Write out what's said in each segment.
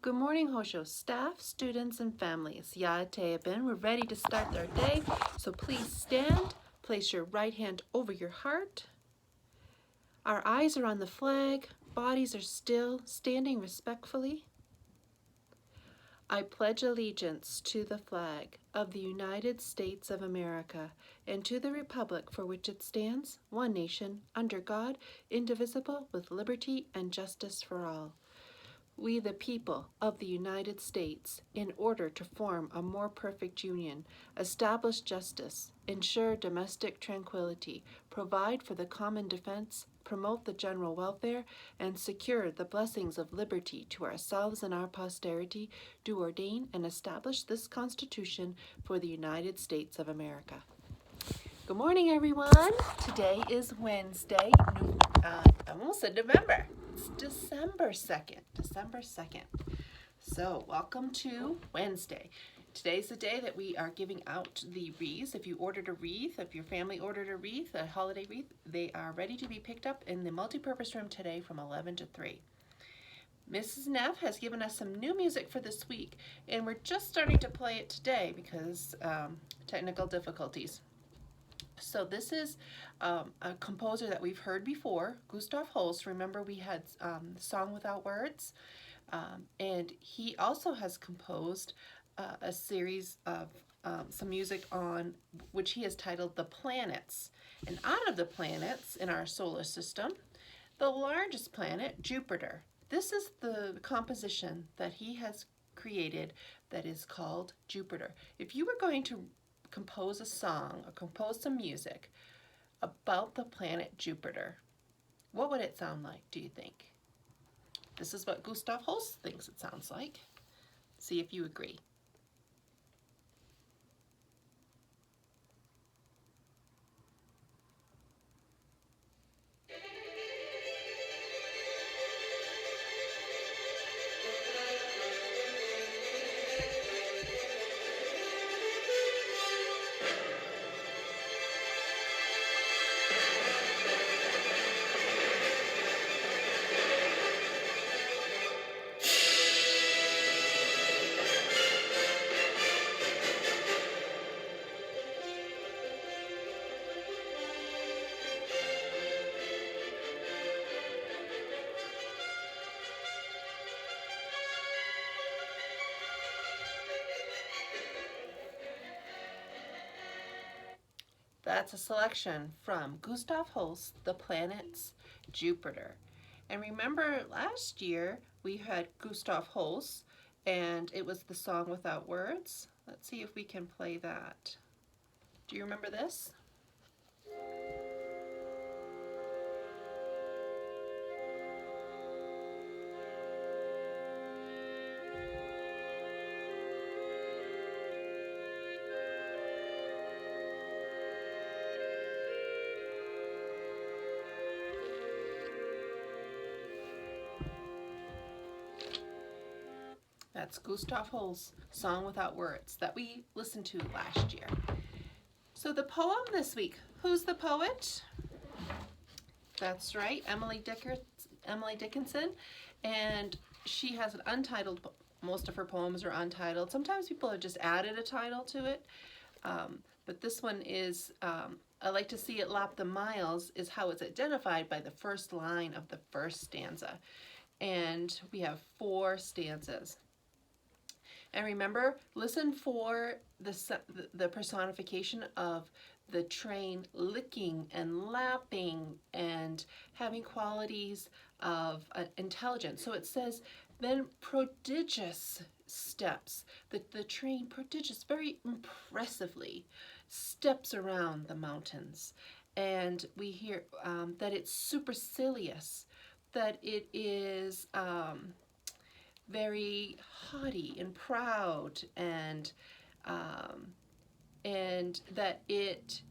Good morning, Hosho staff, students, and families. Ya'ateyabin, we're ready to start our day, so please stand, place your right hand over your heart. Our eyes are on the flag, bodies are still, standing respectfully. I pledge allegiance to the flag of the United States of America and to the republic for which it stands, one nation, under God, indivisible, with liberty and justice for all. We, the people of the United States, in order to form a more perfect union, establish justice, ensure domestic tranquility, provide for the common defense, promote the general welfare, and secure the blessings of liberty to ourselves and our posterity, do ordain and establish this Constitution for the United States of America. Good morning, everyone. Today is Wednesday. I almost said November. It's December 2nd. December 2nd. So, welcome to Wednesday. Today's the day that we are giving out the wreaths. If you ordered a wreath, if your family ordered a wreath, a holiday wreath, they are ready to be picked up in the multipurpose room today from 11 to 3. Mrs. Neff has given us some new music for this week, and we're just starting to play it today because technical difficulties. So this is a composer that we've heard before, Gustav Holst. Remember we had Song Without Words, and he also has composed a series of some music on which he has titled The Planets. And out of the planets in our solar system, the largest planet, Jupiter. This is the composition that he has created that is called Jupiter. If you were going to compose a song or compose some music about the planet Jupiter, what would it sound like, do you think? This is what Gustav Holst thinks it sounds like. See if you agree. That's a selection from Gustav Holst, The Planets, Jupiter. And remember last year we had Gustav Holst and it was the Song Without Words. Let's see if we can play that. Do you remember this? That's Gustav Holst's Song Without Words that we listened to last year. So the poem this week, who's the poet? That's right, Emily Dickinson, and she has an untitled, most of her poems are untitled. Sometimes people have just added a title to it, but this one is, I like to see it lap the miles, is how it's identified by the first line of the first stanza. And we have 4 stanzas. And remember, listen for the personification of the train licking and lapping and having qualities of intelligence. So it says, then prodigious steps. The train, prodigious, very impressively, steps around the mountains. And we hear that it's supercilious, that it is very haughty and proud, and that it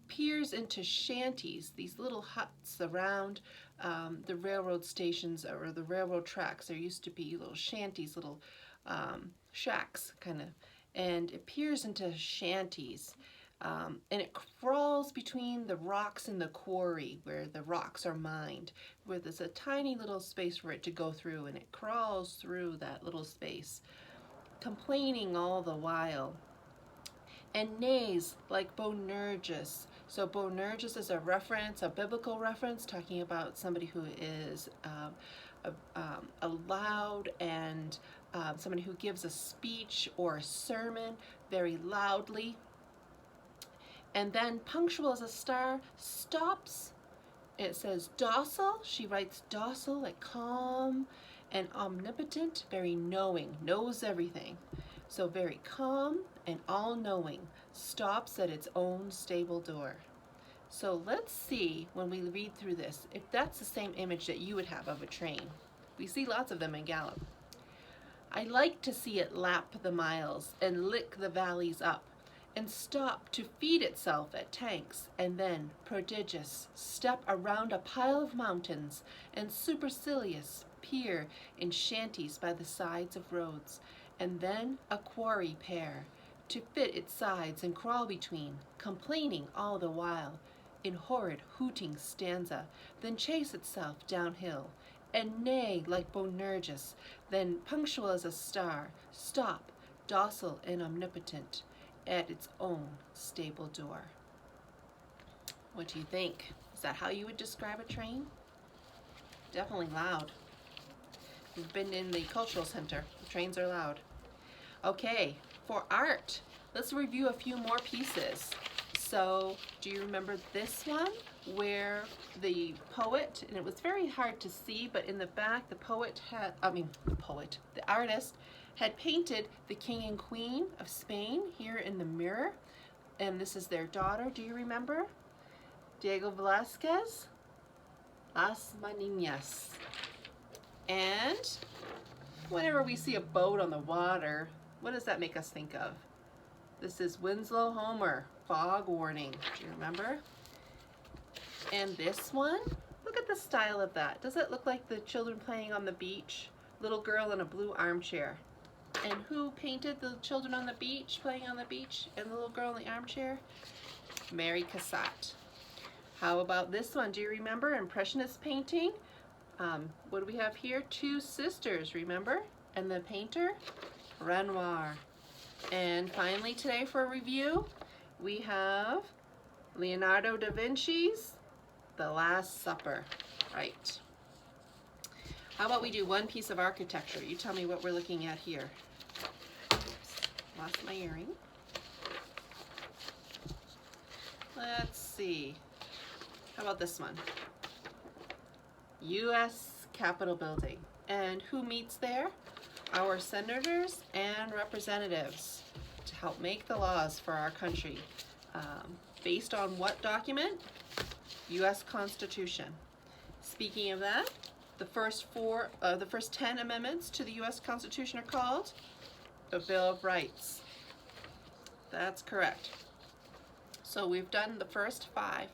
peers into shanties, these little huts around the railroad stations or the railroad tracks. There used to be little shanties, little shacks kind of, and it peers into shanties and it crawls between the rocks in the quarry where the rocks are mined, where there's a tiny little space for it to go through, and it crawls through that little space, complaining all the while, and neighs like Boanerges. So Boanerges is a reference, a biblical reference, talking about somebody who is a loud and somebody who gives a speech or a sermon very loudly. And then punctual as a star, stops. It says docile. She writes docile, like calm, and omnipotent, very knowing, knows everything. So very calm and all-knowing, stops at its own stable door. So let's see, when we read through this, if that's the same image that you would have of a train. We see lots of them in Gallup. I like to see it lap the miles and lick the valleys up, and stop to feed itself at tanks, and then, prodigious, step around a pile of mountains, and supercilious peer in shanties by the sides of roads, and then a quarry pair, to fit its sides and crawl between, complaining all the while, in horrid hooting stanza, then chase itself downhill, and neigh like Boanerges, then punctual as a star, stop, docile and omnipotent, at its own stable door. What do you think? Is that how you would describe a train? Definitely loud. We've been in the cultural center. The trains are loud. Okay, for art, let's review a few more pieces. So, do you remember this one where the poet, and it was very hard to see, but in the back the artist had painted the king and queen of Spain here in the mirror, and this is their daughter. Do you remember? Diego Velázquez, Las Maninas. And whenever we see a boat on the water, what does that make us think of? This is Winslow Homer, fog warning. Do you remember? And this one, look at the style of that. Does it look like the children playing on the beach? Little girl in a blue armchair. And who painted the children on the beach, playing on the beach, and the little girl in the armchair? Mary Cassatt. How about this one? Do you remember Impressionist painting? What do we have here? Two sisters, remember? And the painter? Renoir. And finally today for review, we have Leonardo da Vinci's The Last Supper. Right. How about we do one piece of architecture? You tell me what we're looking at here. Oops, lost my earring. Let's see. How about this one? U.S. Capitol Building. And who meets there? Our senators and representatives to help make the laws for our country. Based on what document? U.S. Constitution. Speaking of that, the first 10 amendments to the U.S. Constitution are called the Bill of Rights. That's correct. So we've done the first 5.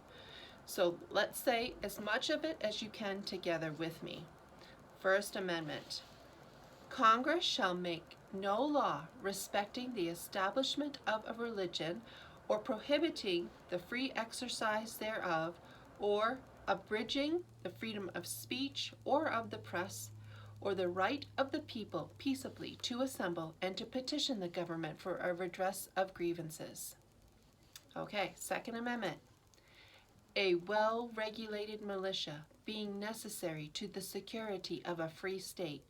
So let's say as much of it as you can together with me. First Amendment. Congress shall make no law respecting the establishment of a religion or prohibiting the free exercise thereof, or abridging the freedom of speech or of the press, or the right of the people peaceably to assemble and to petition the government for a redress of grievances. Okay, Second Amendment. A well-regulated militia being necessary to the security of a free state,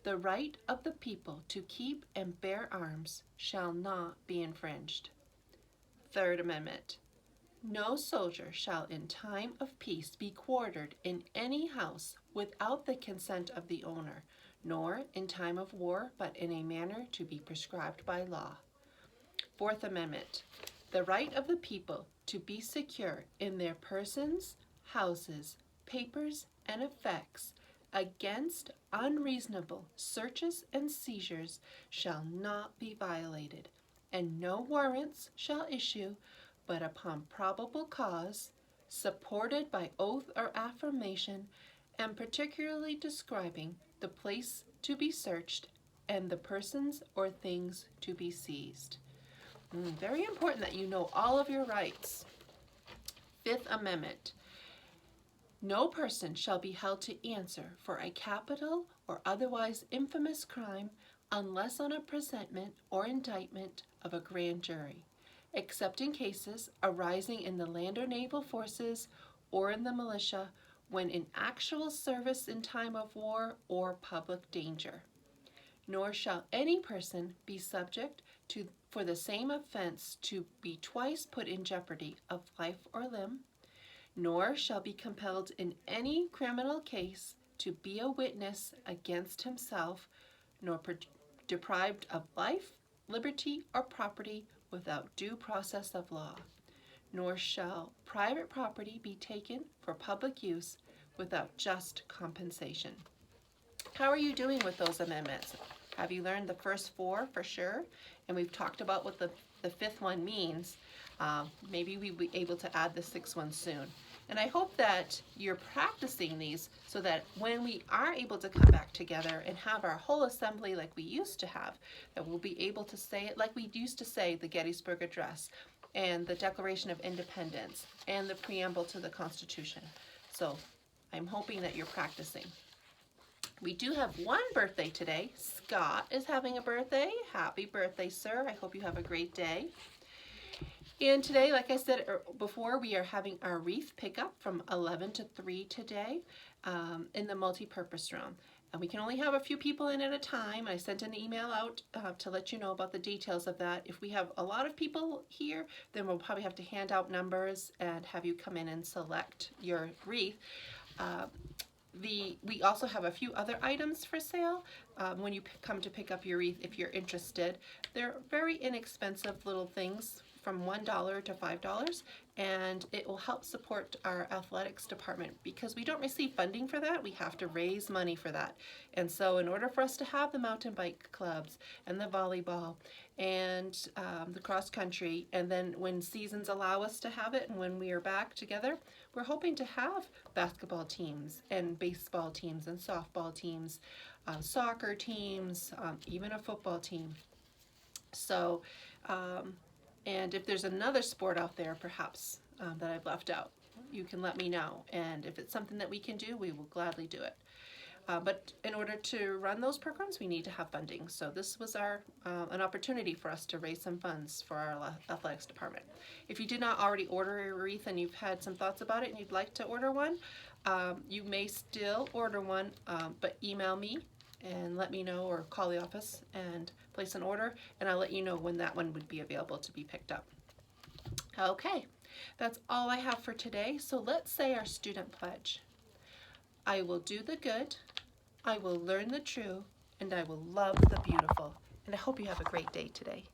the right of the people to keep and bear arms shall not be infringed. Third Amendment. No soldier shall in time of peace be quartered in any house without the consent of the owner, nor in time of war, but in a manner to be prescribed by law. Fourth Amendment. The right of the people to be secure in their persons, houses, papers, and effects against unreasonable searches and seizures shall not be violated, and no warrants shall issue but upon probable cause, supported by oath or affirmation, and particularly describing the place to be searched and the persons or things to be seized. Very important that you know all of your rights. Fifth Amendment. No person shall be held to answer for a capital or otherwise infamous crime unless on a presentment or indictment of a grand jury, except in cases arising in the land or naval forces or in the militia when in actual service in time of war or public danger. Nor shall any person be subject to for the same offense to be twice put in jeopardy of life or limb, nor shall be compelled in any criminal case to be a witness against himself, nor deprived of life, liberty, or property without due process of law. Nor shall private property be taken for public use without just compensation. How are you doing with those amendments? Have you learned the first four for sure? And we've talked about what the fifth one means. Maybe we'll be able to add the sixth one soon. And I hope that you're practicing these so that when we are able to come back together and have our whole assembly like we used to have, that we'll be able to say it like we used to say the Gettysburg Address and the Declaration of Independence and the preamble to the Constitution. So I'm hoping that you're practicing. We do have one birthday today. Scott is having a birthday. Happy birthday, sir. I hope you have a great day. And today, like I said before, we are having our wreath pickup from 11 to 3 today in the multi-purpose room. And we can only have a few people in at a time. I sent an email out to let you know about the details of that. If we have a lot of people here, then we'll probably have to hand out numbers and have you come in and select your wreath. We also have a few other items for sale when you come to pick up your wreath if you're interested. They're very inexpensive little things from $1 to $5, and it will help support our athletics department because we don't receive funding for that. We have to raise money for that. And so in order for us to have the mountain bike clubs and the volleyball and the cross country, and then when seasons allow us to have it and when we are back together, we're hoping to have basketball teams and baseball teams and softball teams, soccer teams, even a football team. So, and if there's another sport out there, perhaps, that I've left out, you can let me know. And if it's something that we can do, we will gladly do it. But in order to run those programs, we need to have funding. So this was an opportunity for us to raise some funds for our athletics department. If you did not already order a wreath and you've had some thoughts about it and you'd like to order one, you may still order one, but email me and let me know, or call the office and place an order, and I'll let you know when that one would be available to be picked up. Okay, that's all I have for today. So let's say our student pledge. I will do the good, I will learn the true, and I will love the beautiful. And I hope you have a great day today.